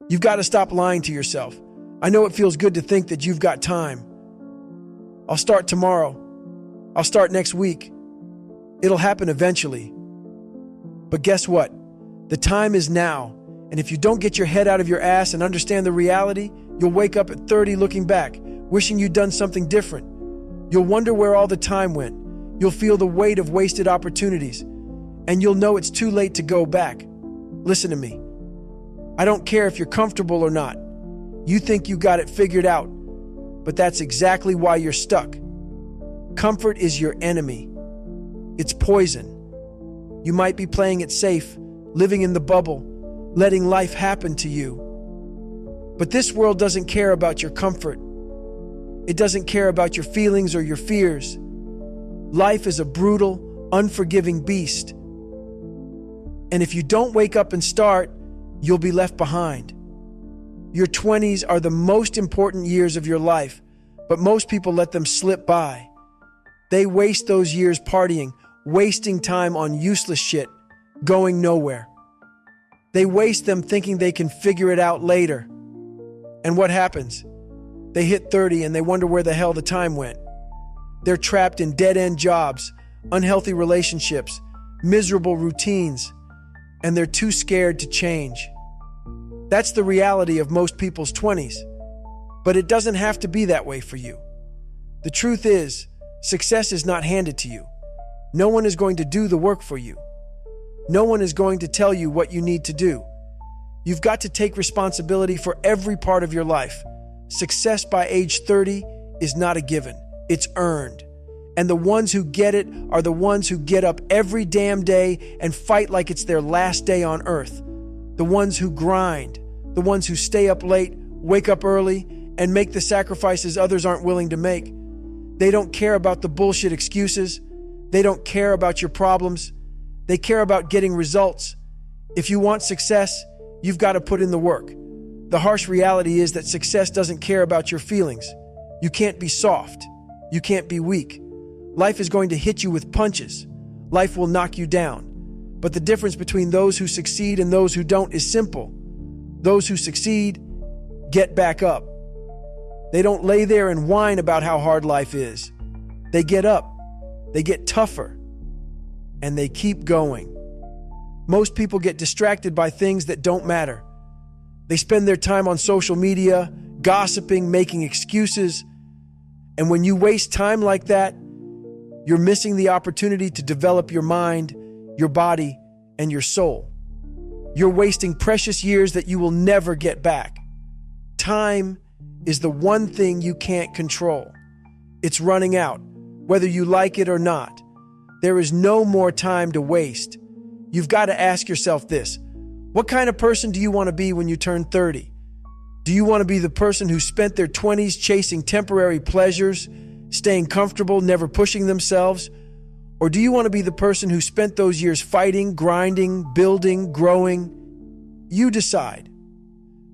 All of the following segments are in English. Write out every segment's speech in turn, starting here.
You've got to stop lying to yourself. I know it feels good to think that you've got time. I'll start tomorrow. I'll start next week. It'll happen eventually. But guess what? The time is now. And if you don't get your head out of your ass and understand the reality, you'll wake up at 30 looking back, wishing you'd done something different. You'll wonder where all the time went. You'll feel the weight of wasted opportunities. And you'll know it's too late to go back. Listen to me. I don't care if you're comfortable or not. You think you got it figured out. But that's exactly why you're stuck. Comfort is your enemy. It's poison. You might be playing it safe, living in the bubble, letting life happen to you. But this world doesn't care about your comfort. It doesn't care about your feelings or your fears. Life is a brutal, unforgiving beast. And if you don't wake up and start, you'll be left behind. Your 20s are the most important years of your life, but most people let them slip by. They waste those years partying, wasting time on useless shit, going nowhere. They waste them thinking they can figure it out later. And what happens? They hit 30 and they wonder where the hell the time went. They're trapped in dead-end jobs, unhealthy relationships, miserable routines, and they're too scared to change. That's the reality of most people's 20s. But it doesn't have to be that way for you. The truth is, success is not handed to you. No one is going to do the work for you. No one is going to tell you what you need to do. You've got to take responsibility for every part of your life. Success by age 30 is not a given. It's earned. And the ones who get it are the ones who get up every damn day and fight like it's their last day on earth. The ones who grind, the ones who stay up late, wake up early, and make the sacrifices others aren't willing to make. They don't care about the bullshit excuses. They don't care about your problems. They care about getting results. If you want success, you've got to put in the work. The harsh reality is that success doesn't care about your feelings. You can't be soft. You can't be weak. Life is going to hit you with punches. Life will knock you down. But the difference between those who succeed and those who don't is simple. Those who succeed get back up. They don't lay there and whine about how hard life is. They get up. They get tougher. And they keep going. Most people get distracted by things that don't matter. They spend their time on social media, gossiping, making excuses. And when you waste time like that, you're missing the opportunity to develop your mind, your body, and your soul. You're wasting precious years that you will never get back. Time is the one thing you can't control. It's running out, whether you like it or not. There is no more time to waste. You've got to ask yourself this. What kind of person do you want to be when you turn 30? Do you want to be the person who spent their 20s chasing temporary pleasures, staying comfortable, never pushing themselves? Or do you want to be the person who spent those years fighting, grinding, building, growing? You decide.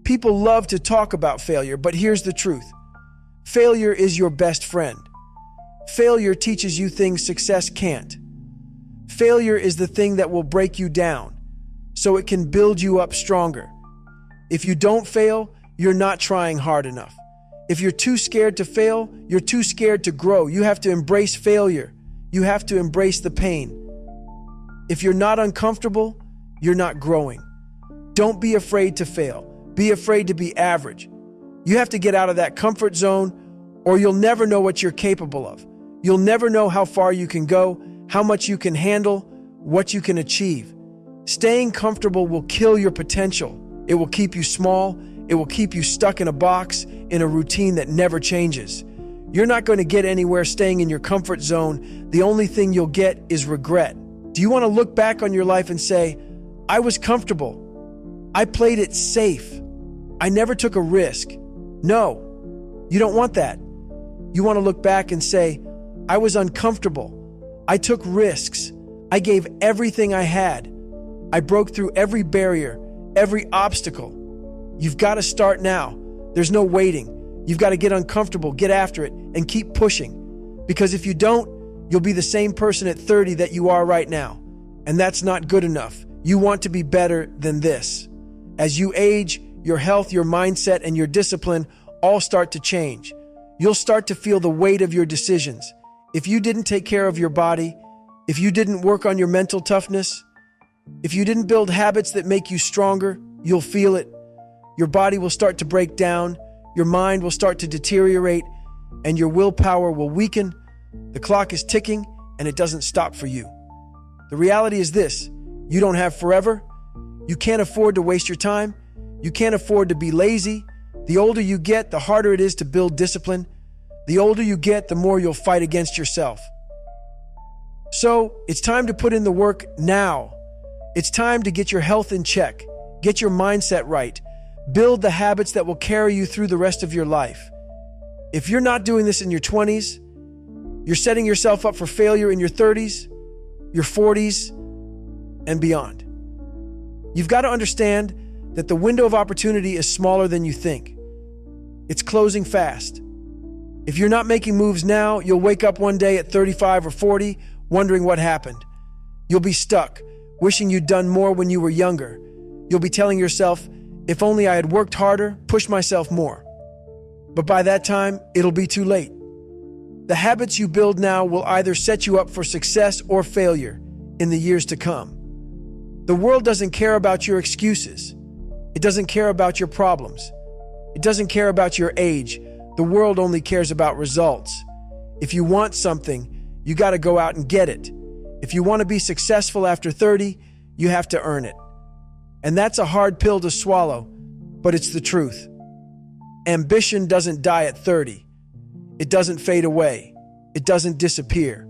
People love to talk about failure, but here's the truth. Failure is your best friend. Failure teaches you things success can't. Failure is the thing that will break you down, so it can build you up stronger. If you don't fail, you're not trying hard enough. If you're too scared to fail, you're too scared to grow. You have to embrace failure. You have to embrace the pain. If you're not uncomfortable, you're not growing. Don't be afraid to fail. Be afraid to be average. You have to get out of that comfort zone, or you'll never know what you're capable of. You'll never know how far you can go, how much you can handle, what you can achieve. Staying comfortable will kill your potential. It will keep you small. It will keep you stuck in a box, in a routine that never changes. You're not going to get anywhere staying in your comfort zone. The only thing you'll get is regret. Do you want to look back on your life and say, I was comfortable. I played it safe. I never took a risk. No, you don't want that. You want to look back and say, I was uncomfortable. I took risks. I gave everything I had. I broke through every barrier, every obstacle. You've got to start now. There's no waiting. You've got to get uncomfortable, get after it, and keep pushing. Because if you don't, you'll be the same person at 30 that you are right now. And that's not good enough. You want to be better than this. As you age, your health, your mindset, and your discipline all start to change. You'll start to feel the weight of your decisions. If you didn't take care of your body, if you didn't work on your mental toughness, if you didn't build habits that make you stronger, you'll feel it. Your body will start to break down, your mind will start to deteriorate, and your willpower will weaken. The clock is ticking, and it doesn't stop for you. The reality is this: you don't have forever. You can't afford to waste your time. You can't afford to be lazy. The older you get, the harder it is to build discipline. The older you get, the more you'll fight against yourself. So, it's time to put in the work now. It's time to get your health in check, get your mindset right, build the habits that will carry you through the rest of your life. If you're not doing this in your 20s, you're setting yourself up for failure in your 30s, your 40s, and beyond. You've got to understand that the window of opportunity is smaller than you think. It's closing fast. If you're not making moves now, you'll wake up one day at 35 or 40 wondering what happened. You'll be stuck, wishing you'd done more when you were younger. You'll be telling yourself, if only I had worked harder, pushed myself more. But by that time, it'll be too late. The habits you build now will either set you up for success or failure in the years to come. The world doesn't care about your excuses. It doesn't care about your problems. It doesn't care about your age. The world only cares about results. If you want something, you got to go out and get it. If you want to be successful after 30, you have to earn it. And that's a hard pill to swallow, but it's the truth. Ambition doesn't die at 30. It doesn't fade away. It doesn't disappear.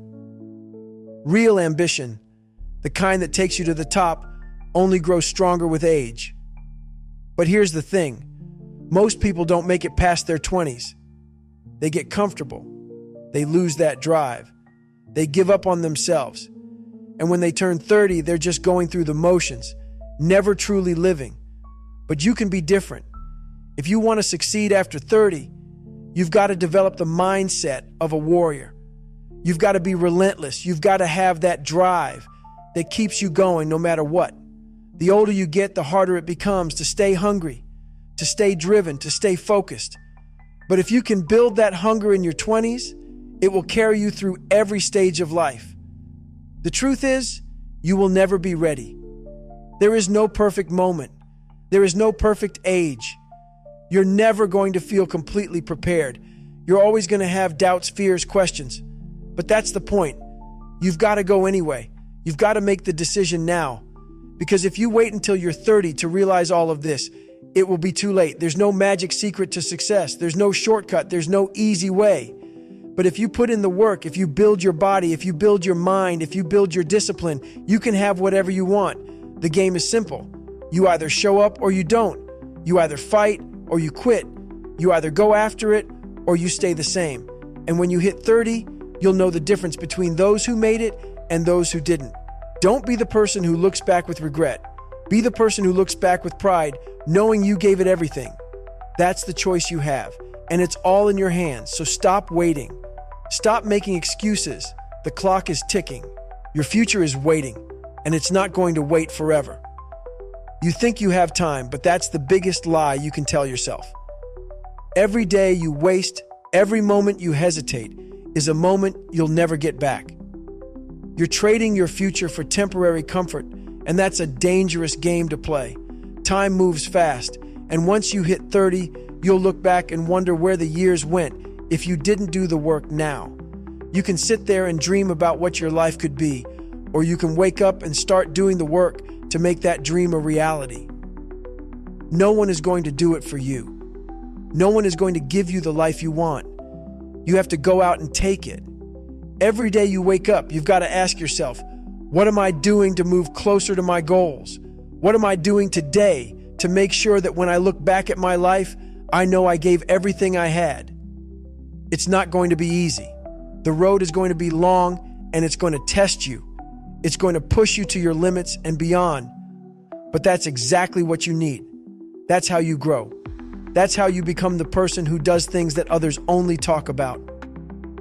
Real ambition, the kind that takes you to the top, only grows stronger with age. But here's the thing. Most people don't make it past their 20s. They get comfortable. They lose that drive. They give up on themselves. And when they turn 30, they're just going through the motions, never truly living. But you can be different. If you want to succeed after 30, you've got to develop the mindset of a warrior. You've got to be relentless. You've got to have that drive that keeps you going no matter what. The older you get, the harder it becomes to stay hungry, to stay driven, to stay focused. But if you can build that hunger in your 20s, it will carry you through every stage of life. The truth is, you will never be ready. There is no perfect moment. There is no perfect age. You're never going to feel completely prepared. You're always going to have doubts, fears, questions. But that's the point. You've got to go anyway. You've got to make the decision now. Because if you wait until you're 30 to realize all of this, it will be too late. There's no magic secret to success. There's no shortcut. There's no easy way. But if you put in the work, if you build your body, if you build your mind, if you build your discipline, you can have whatever you want. The game is simple. You either show up or you don't. You either fight or you quit. You either go after it or you stay the same. And when you hit 30, you'll know the difference between those who made it and those who didn't. Don't be the person who looks back with regret. Be the person who looks back with pride, knowing you gave it everything. That's the choice you have, and it's all in your hands, so stop waiting. Stop making excuses. The clock is ticking. Your future is waiting, and it's not going to wait forever. You think you have time, but that's the biggest lie you can tell yourself. Every day you waste, every moment you hesitate, is a moment you'll never get back. You're trading your future for temporary comfort, and that's a dangerous game to play. Time moves fast, and once you hit 30, you'll look back and wonder where the years went if you didn't do the work now. You can sit there and dream about what your life could be, or you can wake up and start doing the work to make that dream a reality. No one is going to do it for you. No one is going to give you the life you want. You have to go out and take it. Every day you wake up, you've got to ask yourself, what am I doing to move closer to my goals? What am I doing today to make sure that when I look back at my life, I know I gave everything I had? It's not going to be easy. The road is going to be long, and it's going to test you. It's going to push you to your limits and beyond. But that's exactly what you need. That's how you grow. That's how you become the person who does things that others only talk about.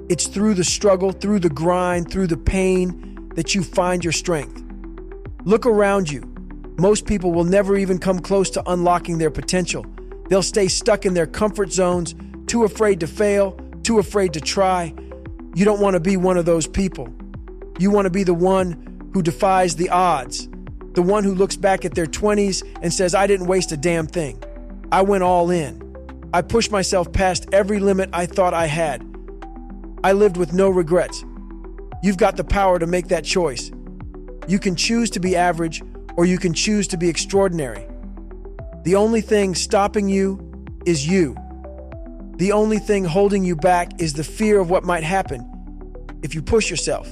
It's through the struggle, through the grind, through the pain that you find your strength. Look around you. Most people will never even come close to unlocking their potential. They'll stay stuck in their comfort zones, too afraid to fail, too afraid to try. You don't want to be one of those people. You want to be the one who defies the odds, the one who looks back at their 20s and says, I didn't waste a damn thing. I went all in. I pushed myself past every limit I thought I had. I lived with no regrets. You've got the power to make that choice. You can choose to be average, or you can choose to be extraordinary. The only thing stopping you is you. The only thing holding you back is the fear of what might happen if you push yourself.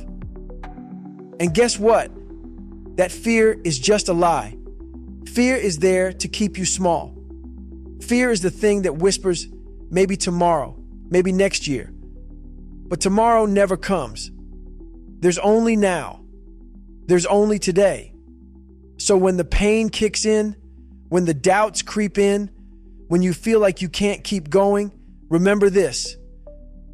And guess what? That fear is just a lie. Fear is there to keep you small. Fear is the thing that whispers, maybe tomorrow, maybe next year. But tomorrow never comes. There's only now. There's only today. So when the pain kicks in, when the doubts creep in, when you feel like you can't keep going, remember this.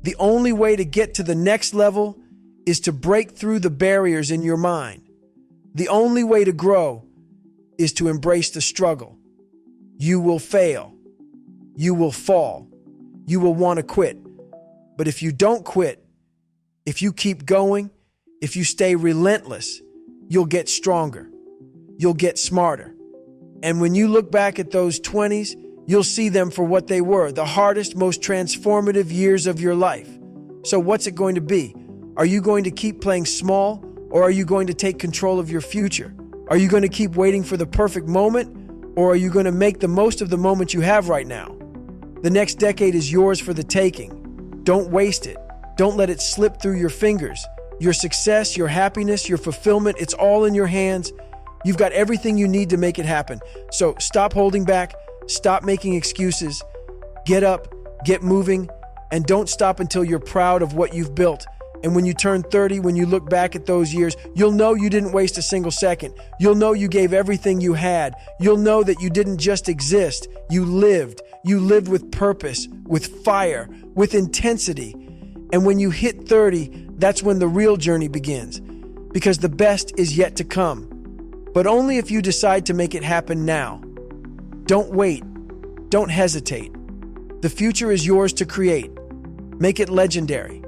The only way to get to the next level is to break through the barriers in your mind. The only way to grow is to embrace the struggle. You will fail. You will fall. You will want to quit. But if you don't quit, if you keep going, if you stay relentless, you'll get stronger. You'll get smarter. And when you look back at those 20s, you'll see them for what they were, the hardest, most transformative years of your life. So what's it going to be? Are you going to keep playing small, or are you going to take control of your future? Are you going to keep waiting for the perfect moment, or are you going to make the most of the moment you have right now? The next decade is yours for the taking. Don't waste it. Don't let it slip through your fingers. Your success, your happiness, your fulfillment, it's all in your hands. You've got everything you need to make it happen. So stop holding back, stop making excuses, get up, get moving, and don't stop until you're proud of what you've built. And when you turn 30, when you look back at those years, you'll know you didn't waste a single second. You'll know you gave everything you had. You'll know that you didn't just exist, you lived. You lived with purpose, with fire, with intensity. And when you hit 30, that's when the real journey begins, because the best is yet to come. But only if you decide to make it happen now. Don't wait. Don't hesitate. The future is yours to create. Make it legendary.